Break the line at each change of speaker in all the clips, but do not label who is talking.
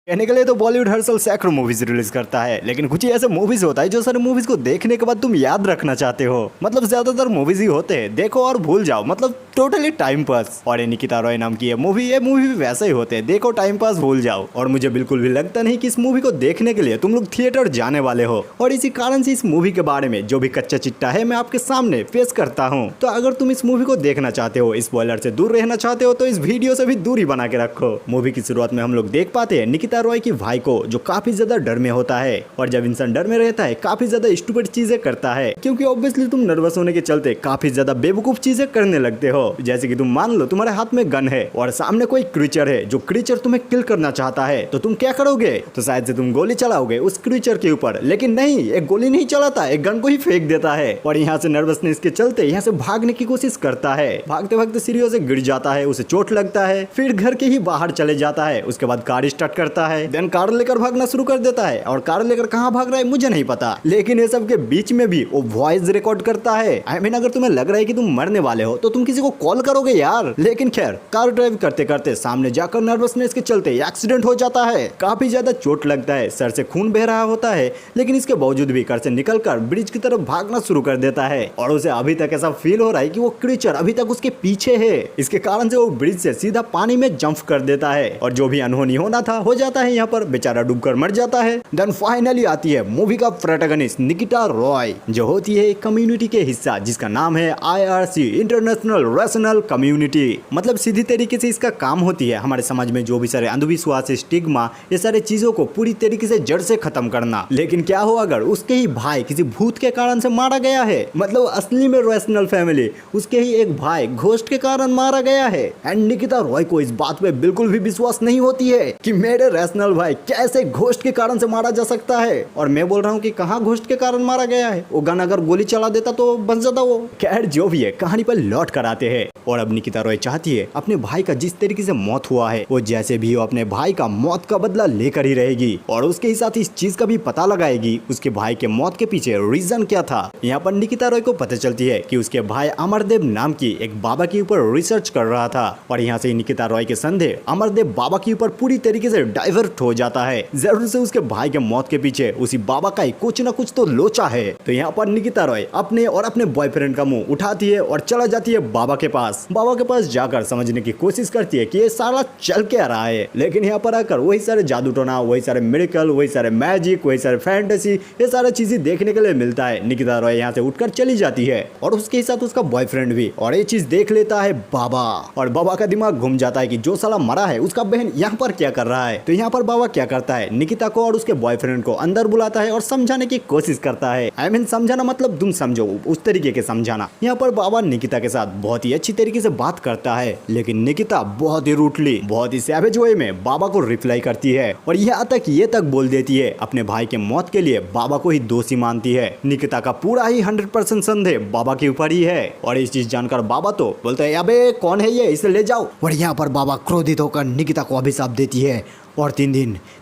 कहने के लिए तो बॉलीवुड हर साल सैकड़ों मूवीज रिलीज करता है, लेकिन कुछ ही ऐसे मूवीज होता है जो सारे मूवीज को देखने के बाद तुम याद रखना चाहते हो। मतलब ज्यादातर मूवीज ही होते हैं देखो और भूल जाओ, मतलब टोटली टाइम पास। और ये निकिता रॉय नाम की ये मूवी भी वैसे ही होते हैं, देखो टाइम पास भूल जाओ। और मुझे बिल्कुल भी लगता नहीं कि इस मूवी को देखने के लिए तुम लोग थिएटर जाने वाले हो, और इसी कारण से इस मूवी के बारे में जो भी कच्चा चिट्टा है मैं आपके सामने पेश करता हूँ। तो अगर तुम इस मूवी को देखना चाहते हो, स्पॉइलर से दूर रहना चाहते हो, तो इस वीडियो से भी दूरी बना के रखो। मूवी की शुरुआत में हम लोग देख पाते हैं निकिता रॉय की भाई को, जो काफी ज्यादा डर में होता है। और जब इंसान डर में रहता है काफी ज्यादा स्टूपिड चीजें करता है, क्योंकि ऑब्वियसली तुम नर्वस होने के चलते काफी ज्यादा बेवकूफ चीजें करने लगते हो। जैसे कि तुम मान लो तुम्हारे हाथ में गन है और सामने कोई क्रीचर है, जो क्रीचर तुम्हें किल करना चाहता है, तो तुम क्या करोगे? तो शायद से तुम गोली चलाओगे उस क्रीचर के ऊपर, लेकिन नहीं, एक गोली नहीं चलाता, एक गन को ही फेंक देता है। और यहाँ से नर्वसनेस के चलते यहाँ से भागने की कोशिश करता है। भागते भागते सीढ़ियों से गिर जाता है, उसे चोट लगता है, फिर घर के ही बाहर चले जाता है। उसके बाद कार स्टार्ट करता है, देन कार लेकर भागना शुरू कर देता है। और कार लेकर कहाँ भाग रहा है मुझे नहीं पता, लेकिन ये सब के बीच में भी वो वॉइस रिकॉर्ड करता है। आई मीन अगर तुम्हें लग रहा है कि तुम मरने वाले हो तो तुम किसी को कॉल करोगे यार। लेकिन खैर, कार ड्राइव करते करते सामने जाकर नर्वसनेस के चलते एक्सीडेंट हो जाता है, काफी ज्यादा चोट लगता है, सर से खून बह रहा होता है, लेकिन इसके बावजूद भी कार से निकलकर ब्रिज की तरफ भागना शुरू कर देता है। और उसे अभी तक ऐसा फील हो रहा है कि वो क्रीचर अभी तक उसके पीछे है। इसके कारण से वो ब्रिज से सीधा पानी में जंप कर देता है, और जो भी अनहोनी होना था हो जाता है। यहाँ पर बेचारा डूबकर मर जाता है। देन फाइनली आती है मूवी का प्रोटैगनिस्ट निकिता रॉय, जो होती है एक कम्युनिटी के हिस्सा जिसका नाम है IRC, इंटरनेशनल रैशनल कम्युनिटी। मतलब सीधी तरीके से इसका काम होती है हमारे समाज में जो भी सारे अंधविश्वास, स्टिग्मा, ये सारे चीजों को पूरी तरीके से जड़ से खत्म करना। लेकिन क्या हो अगर उसके ही भाई किसी भूत के कारण से मारा गया है, मतलब असली में रैशनल फैमिली, उसके ही एक भाई घोस्ट के कारण मारा गया है। एंड निकिता रॉय को इस बात पे बिल्कुल भी विश्वास नहीं होती है कि मेरे रैशनल भाई कैसे घोस्ट के कारण से मारा जा सकता है। और मैं बोल रहा हूँ कि कहाँ घोस्ट के कारण मारा गया है, वो गन अगर गोली चला देता तो बच जाता वो। खैर जो भी है, कहानी पर लौट कर आते हैं। और अब निकिता रॉय चाहती है अपने भाई का जिस तरीके से मौत हुआ है, वो जैसे भी हो अपने भाई का मौत का बदला लेकर ही रहेगी, और उसके ही साथ इस चीज का भी पता लगाएगी उसके भाई के मौत के पीछे रीजन क्या था। यहाँ पर निकिता रॉय को पता चलती है कि उसके भाई अमरदेव नाम की एक बाबा के ऊपर रिसर्च कर रहा था, और यहाँ से निकिता रॉय के संदेह अमरदेव बाबा के ऊपर पूरी तरीके से डाइवर्ट हो जाता है। जरूर से उसके भाई के मौत के पीछे उसी बाबा का ही कुछ न कुछ तो लोचा है। तो यहाँ पर निकिता रॉय अपने और अपने बॉयफ्रेंड का मुंह उठाती है और चला जाती है बाबा के पास। बाबा के पास जाकर समझने की कोशिश करती है कि ये सारा चल क्या रहा है। लेकिन यहाँ पर आकर वही सारे जादू टोना, वही सारे मिरेकल, वही सारे मैजिक, वही सारे फैंटेसी, ये सारा चीजें देखने के लिए मिलता है। निकिता रॉय यहाँ से उठकर चली जाती है, और उसके साथ उसका बॉयफ्रेंड भी। और ये चीज देख लेता है बाबा, और बाबा का दिमाग घूम जाता है कि जो साला मरा है उसका बहन यहाँ पर क्या कर रहा है। तो यहाँ पर बाबा क्या करता है, निकिता को और उसके बॉयफ्रेंड को अंदर बुलाता है और समझाने की कोशिश करता है। आई मीन समझाना मतलब तुम समझो उस तरीके के समझाना। यहाँ पर बाबा निकिता के साथ बहुत ही अच्छी तरीके से बात करता है, लेकिन निकिता बहुत ही रूटली, बहुत ही सैवेज वे में बाबा को रिप्लाई करती है, और यहाँ तक ये तक बोल देती है अपने भाई के मौत के लिए बाबा को ही दोषी मानती है। निकिता का पूरा ही 100% संदेह बाबा के ऊपर ही है। और इस चीज जानकर बाबा तो बोलते हैं अबे कौन है ये, इसे ले जाओ। और यहाँ पर बाबा क्रोधित होकर निकिता को अभिशाप देती है, और 3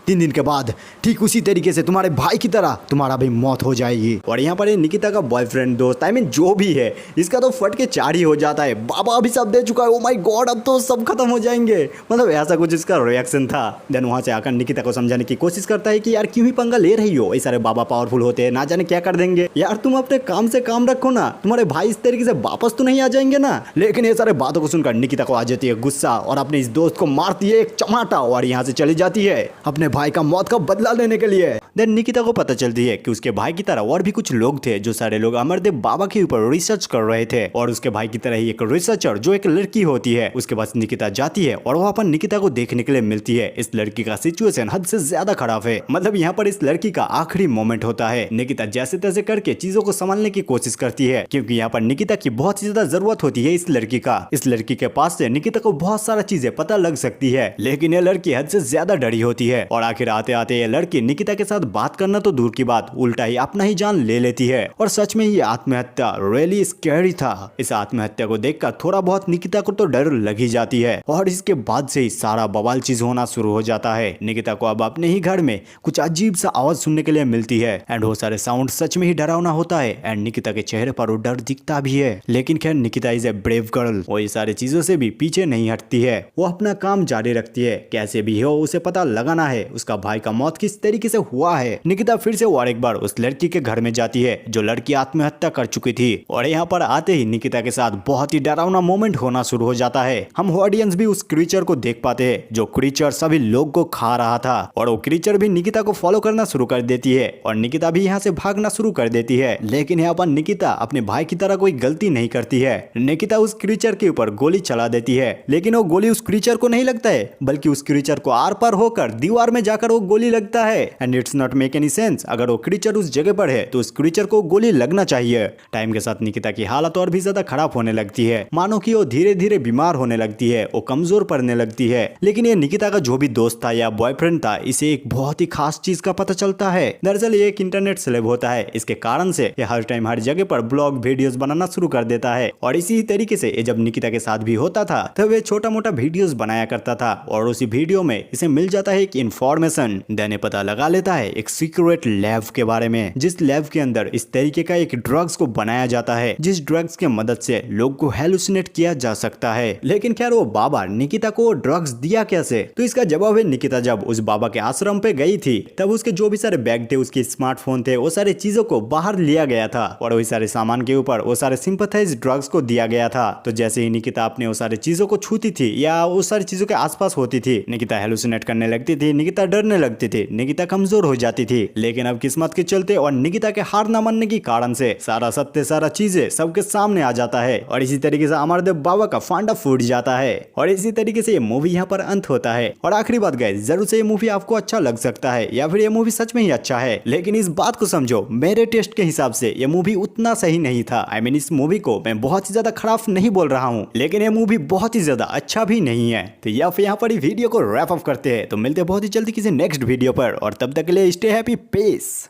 दिन के बाद ठीक उसी तरीके से तुम्हारे भाई की तरह तुम्हारा भी मौत हो जाएगी। और यहाँ पर निकिता का बॉयफ्रेंड, दोस्त, आई मीन जो भी है, इसका तो फट के 4 ही हो जाता है। बाबा अभिशाप दे चुका है, ओ माय गॉड अब तो सब खत्म हो जाएंगे, मतलब ऐसा कुछ इसका रिएक्शन था। देन वहां से आकर निकिता को समझाने की कोशिश करता है कि यार क्यों ही पंगा ले रही हो, ये सारे बाबा पावरफुल होते हैं, ना जाने क्या कर देंगे यार, तुम अपने काम से काम रखो ना, तुम्हारे भाई इस तरीके से वापस तो नहीं आ जाएंगे ना। लेकिन ये सारे बातों को सुनकर निकिता को आ जाती है गुस्सा, और अपने इस दोस्त को मारती है एक चमाटा, और यहाँ से चली जाती है अपने भाई का मौत का बदला लेने के लिए। देन निकिता को पता चलती है कि उसके भाई की तरह और भी कुछ लोग थे, जो सारे लोग अमरदेव बाबा के ऊपर रिसर्च कर रहे थे, और उसके भाई की तरह ही एक रिसर्चर जो एक लड़की होती है। उसके पास निकिता जाती है और वहाँ पर निकिता को देखने के लिए मिलती है। इस लड़की का सिचुएशन हद से ज्यादा खराब है, मतलब यहाँ पर इस लड़की का आखिरी मोमेंट होता है। निकिता जैसे तैसे करके चीजों को संभालने की कोशिश करती है, क्योंकि यहाँ पर निकिता की बहुत ही ज्यादा जरूरत होती है इस लड़की का। इस लड़की के पास से निकिता को बहुत सारा चीजें पता लग सकती है, लेकिन ये लड़की हद से ज्यादा डरी होती है। और आखिर आते आते ये लड़की निकिता के साथ बात करना तो दूर की बात, उल्टा ही अपना ही जान ले लेती है। और सच में ये आत्महत्या रियली स्कैरी था। इस आत्महत्या को देखकर थोड़ा बहुत निकिता को तो डर लग ही जाती है, और इसके बाद से ही सारा बवाल चीज होना शुरू हो जाता है। निकिता को अब अपने ही घर में कुछ अजीब सा आवाज सुनने के लिए मिलती है, एंड वो सारे साउंड सच में ही डरावना होता है, एंड निकिता के चेहरे पर वो डर दिखता भी है। लेकिन खैर Nikita is a brave girl, वो ये सारी चीजों से भी पीछे नहीं हटती है, वो अपना काम जारी रखती है। कैसे भी हो उसे से पता लगाना है उसका भाई का मौत किस तरीके से हुआ है। निकिता फिर से और एक बार उस लड़की के घर में जाती है जो लड़की आत्महत्या कर चुकी थी और यहाँ पर आते ही निकिता के साथ बहुत ही डरावना मोमेंट होना शुरू हो जाता है। हम ऑडियंस भी उस क्रीचर को देख पाते हैं जो क्रीचर सभी लोग को खा रहा था और वो क्रीचर भी निकिता को फॉलो करना शुरू कर देती है और निकिता भी यहाँ से भागना शुरू कर देती है। लेकिन यहाँ पर निकिता अपने भाई की तरह कोई गलती नहीं करती है। निकिता उस क्रीचर के ऊपर गोली चला देती है लेकिन वो गोली उस क्रीचर को नहीं लगता है बल्कि उस क्रीचर को आर पार होकर दीवार में जाकर वो गोली लगता है। And it's not make any sense, अगर वो क्रीचर उस जगह पर है तो उस क्रीचर को गोली लगना चाहिए। टाइम के साथ निकिता की हालत और भी ज्यादा खराब होने लगती है, मानो कि वो धीरे धीरे बीमार होने लगती है, वो कमजोर पड़ने लगती है। लेकिन ये निकिता का जो भी दोस्त था या बॉयफ्रेंड था इसे एक बहुत ही खास चीज का पता चलता है। दरअसल ये एक इंटरनेट सेलेब होता है, इसके कारण से ये हर टाइम हर जगह पर ब्लॉग वीडियोस बनाना शुरू कर देता है और इसी तरीके से ये जब निकिता के साथ भी होता था तब वे छोटा मोटा वीडियोस बनाया करता था और उसी वीडियो में इसे मिल जाता है एक इन्फॉर्मेशन। देने पता लगा लेता है एक सीक्रेट लैब के बारे में जिस लैब के अंदर इस तरीके का एक ड्रग्स को बनाया जाता है जिस ड्रग्स के मदद से लोग को हेलुसिनेट किया जा सकता है। लेकिन खैर वो बाबा निकिता को ड्रग्स दिया कैसे, तो इसका जवाब है निकिता जब उस बाबा के आश्रम पे गई थी तब उसके जो भी सारे बैग थे, उसके स्मार्टफोन थे, वो सारी चीजों को बाहर लिया गया था और वही सारे सामान के ऊपर वो सारे सिंपथाइज ड्रग्स को दिया गया था। तो जैसे ही निकिता अपने वो सारी चीजों को छूती थी या वो सारी चीजों के आसपास होती थी निकिता हेलुसिनेट करने लगती थी, निकिता डरने लगती थी, निकिता कमजोर हो जाती थी। लेकिन अब किस्मत के चलते और निकिता के हार न मानने के कारण से सारा सत्य सारा चीजें सबके सामने आ जाता है और इसी तरीके से अमरदेव बाबा का फांडा फूट जाता है और इसी तरीके से ये मूवी यहाँ पर अंत होता है। और आखिरी बात गाइस, जरूर से ये मूवी आपको अच्छा लग सकता है या फिर ये मूवी सच में ही अच्छा है, लेकिन इस बात को समझो मेरे टेस्ट के हिसाब से ये मूवी उतना सही नहीं था। आई मीन इस मूवी को मैं बहुत ही ज्यादा खराब नहीं बोल रहा हूँ, लेकिन ये मूवी बहुत ही ज्यादा अच्छा भी नहीं है। तो या फिर यहाँ पर वीडियो को रैप अप करते हैं, तो मिलते हैं बहुत ही जल्दी किसी नेक्स्ट वीडियो पर और तब तक के लिए स्टे हैप्पी, पीस।